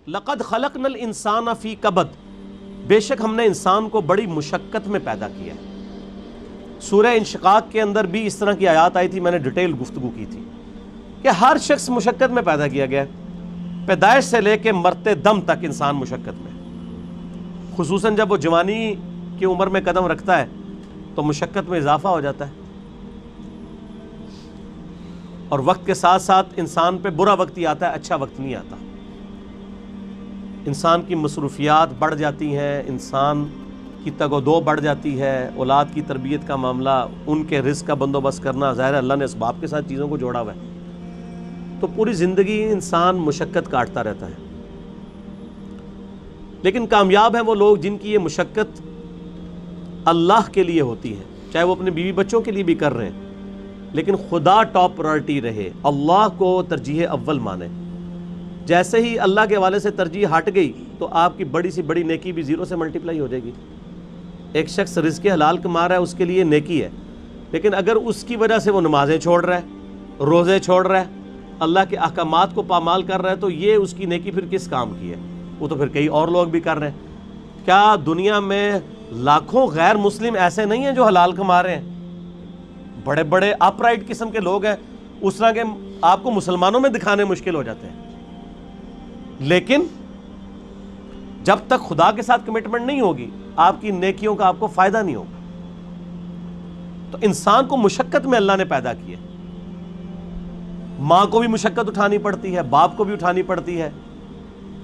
لقد خلقنا الانسان فی کبد، بے شک ہم نے انسان کو بڑی مشقت میں پیدا کیا ہے۔ سورہ انشقاق کے اندر بھی اس طرح کی آیات آئی تھی، میں نے ڈیٹیل گفتگو کی تھی کہ ہر شخص مشقت میں پیدا کیا گیا ہے، پیدائش سے لے کے مرتے دم تک انسان مشقت میں، خصوصاً جب وہ جوانی کی عمر میں قدم رکھتا ہے تو مشقت میں اضافہ ہو جاتا ہے، اور وقت کے ساتھ ساتھ انسان پہ برا وقت ہی آتا ہے، اچھا وقت نہیں آتا۔ انسان کی مصروفیات بڑھ جاتی ہیں، انسان کی تگ و دو بڑھ جاتی ہے، اولاد کی تربیت کا معاملہ، ان کے رزق کا بندوبست کرنا، ظاہر ہے اللہ نے اسباب کے ساتھ چیزوں کو جوڑا ہوا ہے، تو پوری زندگی انسان مشقت کاٹتا رہتا ہے۔ لیکن کامیاب ہیں وہ لوگ جن کی یہ مشقت اللہ کے لیے ہوتی ہے، چاہے وہ اپنے بیوی بچوں کے لیے بھی کر رہے ہیں، لیکن خدا ٹاپ پرائرٹی رہے، اللہ کو ترجیح اول مانے۔ جیسے ہی اللہ کے حوالے سے ترجیح ہٹ گئی تو آپ کی بڑی سی بڑی نیکی بھی زیرو سے ملٹیپلائی ہو جائے گی۔ ایک شخص رزق حلال کما رہا ہے، اس کے لیے نیکی ہے، لیکن اگر اس کی وجہ سے وہ نمازیں چھوڑ رہا ہے، روزے چھوڑ رہا ہے، اللہ کے احکامات کو پامال کر رہا ہے، تو یہ اس کی نیکی پھر کس کام کی ہے؟ وہ تو پھر کئی اور لوگ بھی کر رہے ہیں۔ کیا دنیا میں لاکھوں غیر مسلم ایسے نہیں ہیں جو حلال کما رہے ہیں؟ بڑے بڑے اپ رائٹ قسم کے لوگ ہیں، اس طرح کے آپ کو مسلمانوں میں دکھانے مشکل ہو جاتے ہیں، لیکن جب تک خدا کے ساتھ کمٹمنٹ نہیں ہوگی آپ کی نیکیوں کا آپ کو فائدہ نہیں ہوگا۔ تو انسان کو مشقت میں اللہ نے پیدا کیا، ماں کو بھی مشقت اٹھانی پڑتی ہے، باپ کو بھی اٹھانی پڑتی ہے،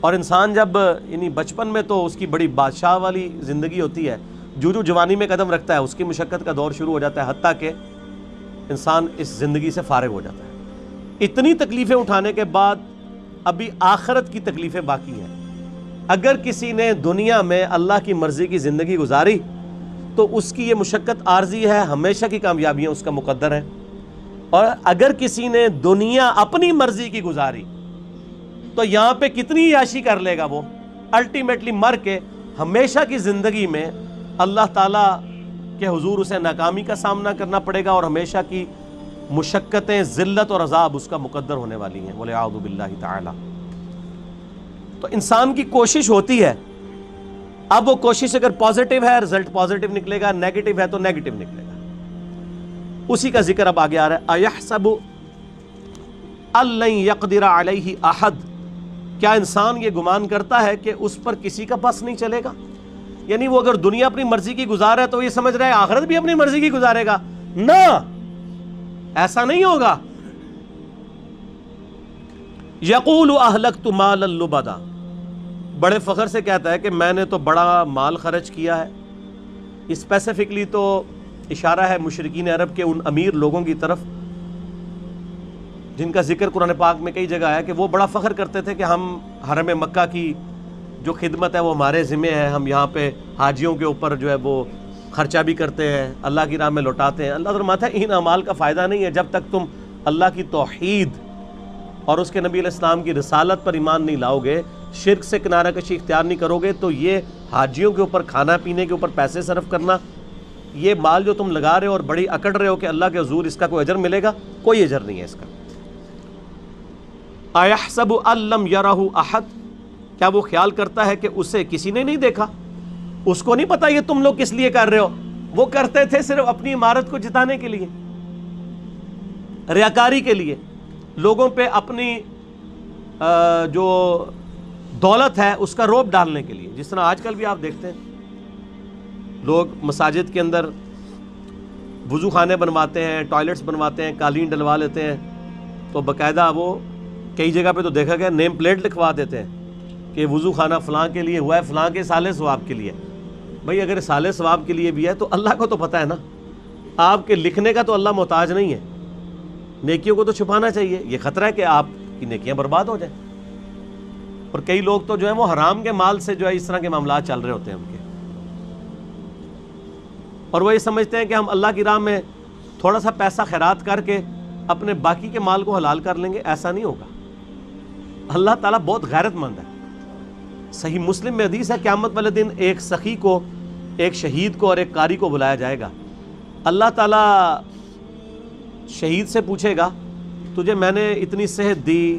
اور انسان جب یعنی بچپن میں تو اس کی بڑی بادشاہ والی زندگی ہوتی ہے، جو جوانی میں قدم رکھتا ہے اس کی مشقت کا دور شروع ہو جاتا ہے، حتیٰ کہ انسان اس زندگی سے فارغ ہو جاتا ہے۔ اتنی تکلیفیں اٹھانے کے بعد ابھی آخرت کی تکلیفیں باقی ہیں۔ اگر کسی نے دنیا میں اللہ کی مرضی کی زندگی گزاری تو اس کی یہ مشقت عارضی ہے، ہمیشہ کی کامیابیاں اس کا مقدر ہے، اور اگر کسی نے دنیا اپنی مرضی کی گزاری تو یہاں پہ کتنی عیاشی کر لے گا، وہ الٹیمیٹلی مر کے ہمیشہ کی زندگی میں اللہ تعالیٰ کے حضور اسے ناکامی کا سامنا کرنا پڑے گا، اور ہمیشہ کی مشقتیں، ذلت اور عذاب اس کا مقدر ہونے والی ہیں، وَلِعَوْذُ بِاللَّهِ تَعَالَى۔ تو انسان کی کوشش ہوتی ہے، اب وہ کوشش اگر پازیٹیو ہے رزلٹ پازیٹیو نکلے گا، نیگیٹو ہے تو نیگیٹو نکلے گا۔ اسی کا ذکر اب آگے آ رہا ہے، أَيَحْسَبُ أَن لَّن يَقْدِرَ عَلَيْهِ أَحَدٌ، کیا انسان یہ گمان کرتا ہے کہ اس پر کسی کا بس نہیں چلے گا؟ یعنی وہ اگر دنیا اپنی مرضی کی گزار ہے تو یہ سمجھ رہا ہے آخرت بھی اپنی مرضی کی گزارے گا، نہ، ایسا نہیں ہوگا۔ یقول اہلکت مالا لبدا، بڑے فخر سے کہتا ہے کہ میں نے تو بڑا مال خرچ کیا ہے۔ اسپیسیفکلی تو اشارہ ہے مشرکین عرب کے ان امیر لوگوں کی طرف جن کا ذکر قرآن پاک میں کئی جگہ آیا کہ وہ بڑا فخر کرتے تھے کہ ہم حرم مکہ کی جو خدمت ہے وہ ہمارے ذمہ ہے، ہم یہاں پہ حاجیوں کے اوپر جو ہے وہ خرچہ بھی کرتے ہیں، اللہ کی راہ میں لوٹاتے ہیں۔ اللہ فرماتا ہے ان اعمال کا فائدہ نہیں ہے جب تک تم اللہ کی توحید اور اس کے نبی علیہ السلام کی رسالت پر ایمان نہیں لاؤ گے، شرک سے کنارہ کشی اختیار نہیں کرو گے، تو یہ حاجیوں کے اوپر کھانا پینے کے اوپر پیسے صرف کرنا، یہ مال جو تم لگا رہے ہو اور بڑی اکڑ رہے ہو کہ اللہ کے حضور اس کا کوئی اجر ملے گا، کوئی اجر نہیں ہے اس کا۔ اَيَحْسَبُ أَن لَّمْ يَرَهُ أَحَدٌ، کیا وہ خیال کرتا ہے کہ اسے کسی نے نہیں دیکھا؟ اس کو نہیں پتا یہ تم لوگ کس لیے کر رہے ہو، وہ کرتے تھے صرف اپنی عمارت کو جتانے کے لیے، ریاکاری کے لیے، لوگوں پہ اپنی جو دولت ہے اس کا روب ڈالنے کے لیے۔ جس طرح آج کل بھی آپ دیکھتے ہیں لوگ مساجد کے اندر وضو خانے بنواتے ہیں، ٹوائلٹس بنواتے ہیں، قالین ڈلوا لیتے ہیں، تو باقاعدہ وہ کئی جگہ پہ تو دیکھا گیا نیم پلیٹ لکھوا دیتے ہیں کہ وضو خانہ فلاں کے لیے ہوا ہے، فلاں کے سالے ثواب کے لیے۔ بھئی اگر سالے ثواب کے لیے بھی ہے تو اللہ کو تو پتہ ہے نا، آپ کے لکھنے کا تو اللہ محتاج نہیں ہے، نیکیوں کو تو چھپانا چاہیے، یہ خطرہ ہے کہ آپ کی نیکیاں برباد ہو جائیں۔ اور کئی لوگ تو جو ہے وہ حرام کے مال سے جو ہے اس طرح کے معاملات چل رہے ہوتے ہیں ان کے، اور وہ یہ سمجھتے ہیں کہ ہم اللہ کی راہ میں تھوڑا سا پیسہ خیرات کر کے اپنے باقی کے مال کو حلال کر لیں گے، ایسا نہیں ہوگا۔ اللہ تعالیٰ بہت غیرت مند ہے۔ صحیح مسلم میں حدیث ہے قیامت والے دن ایک سخی کو، ایک شہید کو اور ایک قاری کو بلایا جائے گا، اللہ تعالیٰ شہید سے پوچھے گا تجھے میں نے اتنی صحت دی،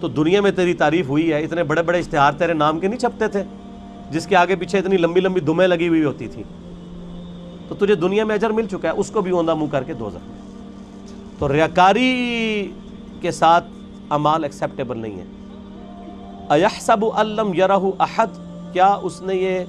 تو دنیا میں تیری تعریف ہوئی ہے، اتنے بڑے بڑے اشتہار تیرے نام کے نہیں چھپتے تھے جس کے آگے پیچھے اتنی لمبی لمبی دمیں لگی ہوئی ہوتی تھی، تو تجھے دنیا میں اجر مل چکا ہے، اس کو بھی اوندا منہ کر کے دوزخ میں۔ تو ریاکاری کے ساتھ اعمال ایکسیپٹیبل نہیں ہے۔ اَيَحْسَبُ أَن لَّمْ يَرَهُ أَحَدٌ، کیا اس نے یہ